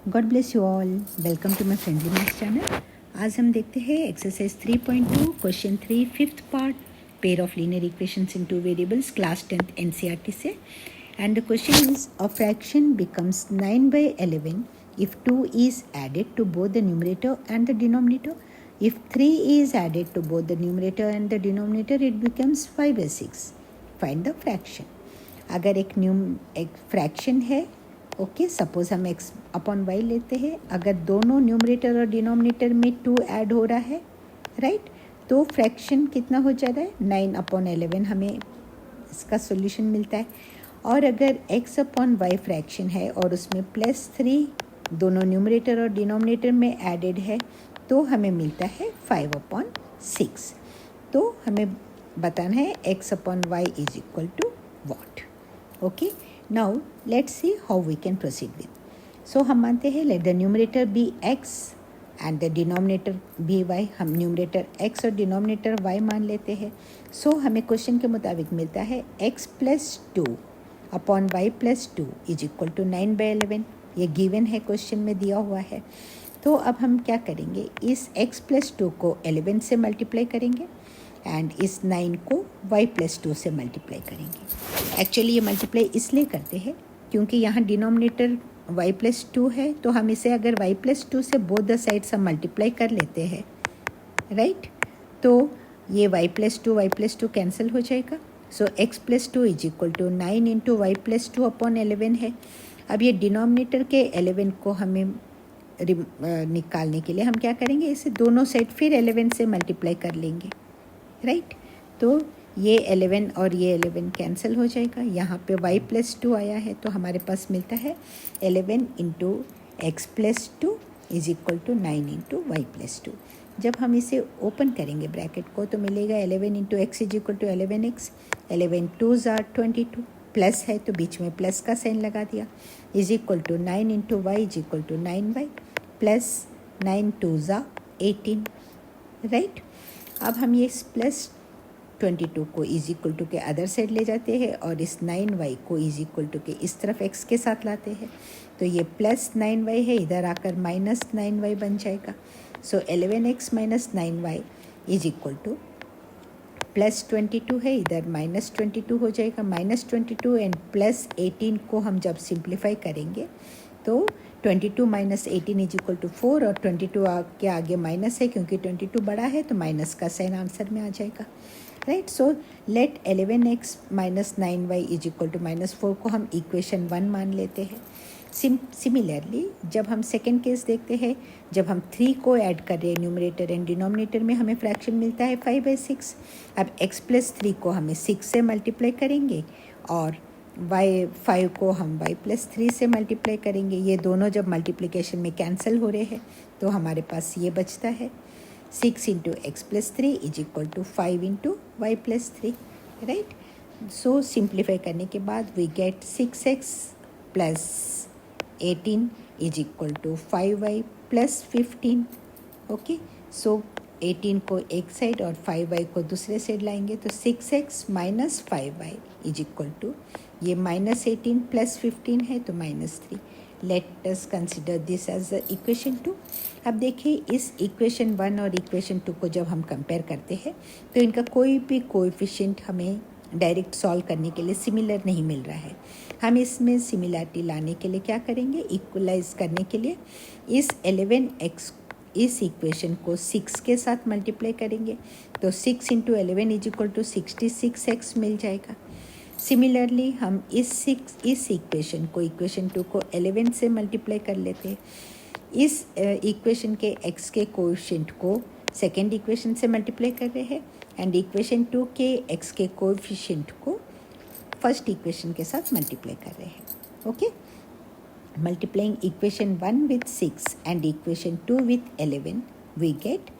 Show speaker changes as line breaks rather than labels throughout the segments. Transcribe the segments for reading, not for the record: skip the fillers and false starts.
God bless you all. Welcome to my friendly maths channel. आज हम देखते हैं exercise 3.2 question 3 fifth part, pair of linear equations in two variables, class 10th NCERT से। And the question is a fraction becomes 9/11 if 2 is added to both the numerator and the denominator. If 3 is added to both the numerator and the denominator, it becomes 5/6. Find the fraction. अगर एक fraction है, okay, suppose हम x upon Y लेते हैं। अगर दोनों numerator और denominator में 2 ऐड हो रहा है, राइट, तो फ्रैक्शन कितना हो जा रहा है? 9/11 हमें इसका सॉल्यूशन मिलता है। और अगर x अपॉन वाई फ्रैक्शन है और उसमें +3 दोनों न्यूमरेटर और डिनोमिनेटर में एडेड है, तो हमें मिलता है 5/6। तो हमें बताना है x upon Y is equal to what. Okay, now let's see how we can proceed with. So हम मानते हैं let the numerator be x and the denominator be y। हम न्यूमरेटर x और डिनोमिनेटर y मान लेते हैं। सो हमें question के मुताबिक मिलता है x + 2 upon y + 2 is equal to 9/11। ये गिवन है, क्वेश्चन में दिया हुआ है। तो अब हम क्या करेंगे, इस x + 2 को 11 से मल्टीप्लाई करेंगे एंड इस 9 को y + 2 से मल्टीप्लाई करेंगे। एक्चुअली ये मल्टीप्लाई इसलिए करते हैं क्योंकि यहाँ डिनोमिनेटर y + 2 है, तो हम इसे अगर y + 2 से बोथ द साइड्स हम मल्टीप्लाई कर लेते हैं, राइट, तो ये y + 2 कैंसिल हो जाएगा। So x + 2 is equal to 9 into y + 2 upon 11 है। अब ये डिनोमिनेटर के 11 को हमें निकालने के लिए हम क्या करेंगे, इसे दोनों साइड फिर 11 से मल्टीप्लाई कर लेंगे, राइट। तो ये 11 और ये 11 कैंसिल हो जाएगा। यहाँ पे y + 2 आया है, तो हमारे पास मिलता है 11 into x + 2 is equal to 9 into y + 2। जब हम इसे ओपन करेंगे ब्रैकेट को, तो मिलेगा 11 into x is equal to 11x। 11 2s are 22, plus है तो बीच में प्लस का साइन लगा दिया, is equal to 9 into y is equal to 9y plus 9 2s are 18, right. अब हम ये प्लस 22 को इज इक्वल टू के अदर साइड ले जाते हैं और इस 9y को इज इक्वल टू के इस तरफ x के साथ लाते हैं, तो ये प्लस 9y है, इधर आकर माइनस 9y बन जाएगा। So 11x minus 9y is equal two plus 22 है, इधर माइनस 22 हो जाएगा। माइनस 22 एंड प्लस 18 को हम जब सिंप्लीफाई करेंगे तो 22 माइनस 18 इज इक्वल टू 4, और 22 के आगे माइनस है क्योंकि 22 बड़ा है, तो माइनस का साइन आंसर में आ जाएगा, right. So let 11x minus 9y is equal to -4 को हम इक्वेशन 1 मान लेते हैं। सिमिलरली जब हम सेकेंड केस देखते हैं, जब हम 3 को ऐड कर रहे हैं न्यूमरेटर एंड डिनोमिनेटर में, हमें फ्रैक्शन मिलता है 5/6। अब x + 3 को हमें 6 से मल्टीप्लाई करेंगे और y5 को हम y + 3 से मल्टीप्लाई करेंगे। ये दोनों जब मल्टीप्लिकेशन में कैंसिल हो रहे हैं, तो हमारे पास ये बचता है 6 into x + 3 is equal to 5 into y + 3, right. So simplify करने के बाद we get 6x + 18 is equal to 5y + 15। Okay, so 18 को एक साइड और 5y को दूसरे साइड लाएंगे, तो 6x minus 5y is equal to, ये -18 + 15 है तो -3। Let us consider this as the equation 2। अब देखिए, इस इक्वेशन 1 और इक्वेशन 2 को जब हम कंपेयर करते हैं, तो इनका कोई भी कोएफिशिएंट हमें डायरेक्ट सॉल्व करने के लिए सिमिलर नहीं मिल रहा है। हम इसमें सिमिलरिटी लाने के लिए क्या करेंगे, इक्वलाइज करने के लिए इस 11x इस इक्वेशन को 6 के साथ मल्टीप्लाई करेंगे, तो 6 into 11 is equal to 66x मिल जाएगा। सिमिलरली हम इस इक्वेशन को, इक्वेशन 2 को 11 से मल्टीप्लाई कर लेते हैं। इस इक्वेशन के x के कोएफिशिएंट को सेकेंड इक्वेशन से मल्टीप्लाई कर रहे हैं एंड इक्वेशन 2 के x के कोएफिशिएंट को फर्स्ट इक्वेशन के साथ मल्टीप्लाई कर रहे हैं। Okay, multiplying equation 1 with 6 and equation 2 with 11 we get,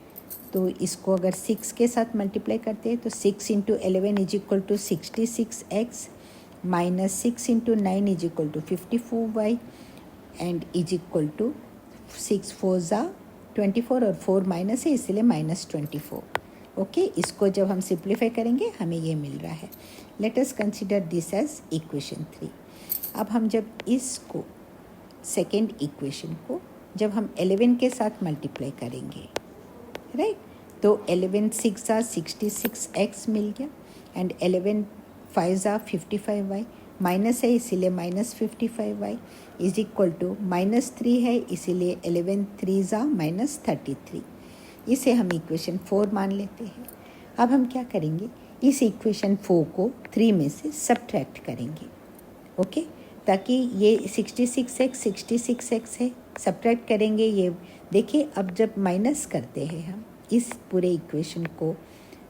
तो इसको अगर 6 के साथ मल्टीप्लाई करते हैं तो 6 into 11 is equal to 66x minus 6 into 9 is equal to 54y and is equal to 6 4s are 24 और 4 माइनस है इसलिए -24। ओके, इसको जब हम सिंप्लीफाई करेंगे हमें ये मिल रहा है। Let us consider this as equation 3। अब हम जब इसको सेकेंड इक्वेशन को जब हम 11 के साथ मल्टीप्लाई करेंगे, राइट। तो 11 6 ज़ा 66x मिल गया एंड 11 5 ज़ा 55y, माइनस है इसीलिए -55y इज इक्वल टू -3 है इसीलिए 11 3 ज़ा -33। इसे हम इक्वेशन 4 मान लेते हैं। अब हम क्या करेंगे, इस इक्वेशन 4 को 3 में से सब्ट्रैक्ट करेंगे, ओके, ताकि ये 66x है, सब्ट्रैक्ट करेंगे। ये देखिए, अब जब माइनस करते हैं हम इस पूरे इक्वेशन को,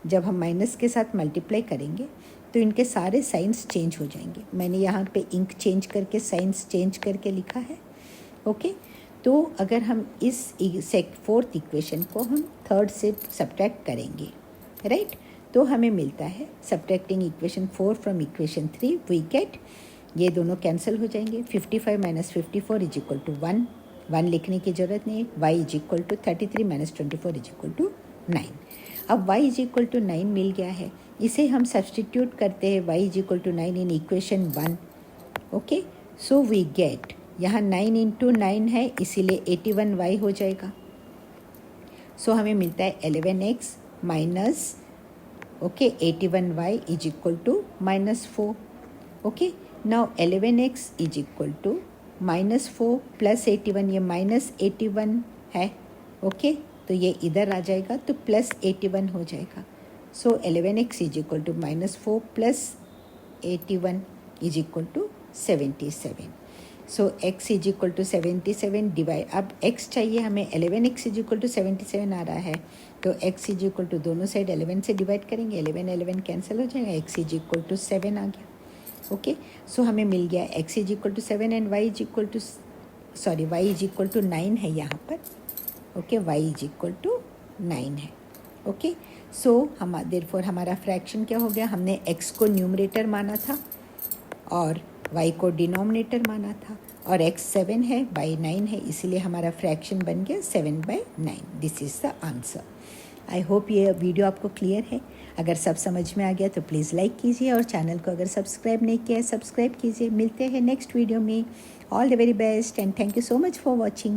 जब हम माइनस के साथ मल्टीप्लाई करेंगे तो इनके सारे साइंस चेंज हो जाएंगे। मैंने यहाँ पे इंक चेंज करके साइंस चेंज करके लिखा है, ओके। तो अगर हम इस फोर्थ इक्वेशन को हम थर्ड से सब्ट्रैक्ट करेंगे, राइट, तो हमें मिलता है subtracting equation 4 from equation 3 we get, ये दोनों कैंसिल हो जाएंगे। 55 - 54 इज इक्वल टू 1 लिखने की ज़रूरत नहीं है। y is equal to 33 - 24 is equal to 9। अब y इज इक्वल टू 9 मिल गया है, इसे हम सब्सटीट्यूट करते हैं y is equal to 9 in equation 1, okay. So we get, यहाँ 9 × 9 है इसीलिए 81y हो जाएगा। सो हमें मिलता है 11x minus, okay, 81y is equal to -4, okay. Now 11x is equal to -4 plus 81, ये -81 है, ओके, तो ये इधर आ जाएगा तो +81 हो जाएगा। So 11x is equal to -4 plus 81 is equal to 77। So x is equal to 77 divide, अब x चाहिए हमें, 11x इज इक्वल टू 77 आ रहा है, तो x इज इक्वल टू दोनों साइड 11 से डिवाइड करेंगे, 11 कैंसिल हो जाएगा, x इज इक्वल टू 7 आ गया, ओके। सो हमें मिल गया x is equal to 7 and y is equal to, sorry, y is equal to 9 है यहाँ पर, okay, y is equal to 9 है, ओके। सो देयरफॉर हमारा फ्रैक्शन क्या हो गया, हमने x को न्यूमरेटर माना था और y को डिनोमिनेटर माना था, और x 7 है, y 9 है, इसीलिए हमारा फ्रैक्शन बन गया 7/9। This is the answer. I hope ये वीडियो आपको क्लियर है। अगर सब समझ में आ गया तो प्लीज़ लाइक कीजिए और चैनल को अगर सब्सक्राइब नहीं किया है सब्सक्राइब कीजिए। मिलते हैं नेक्स्ट वीडियो में। All the very best and thank you so much for watching.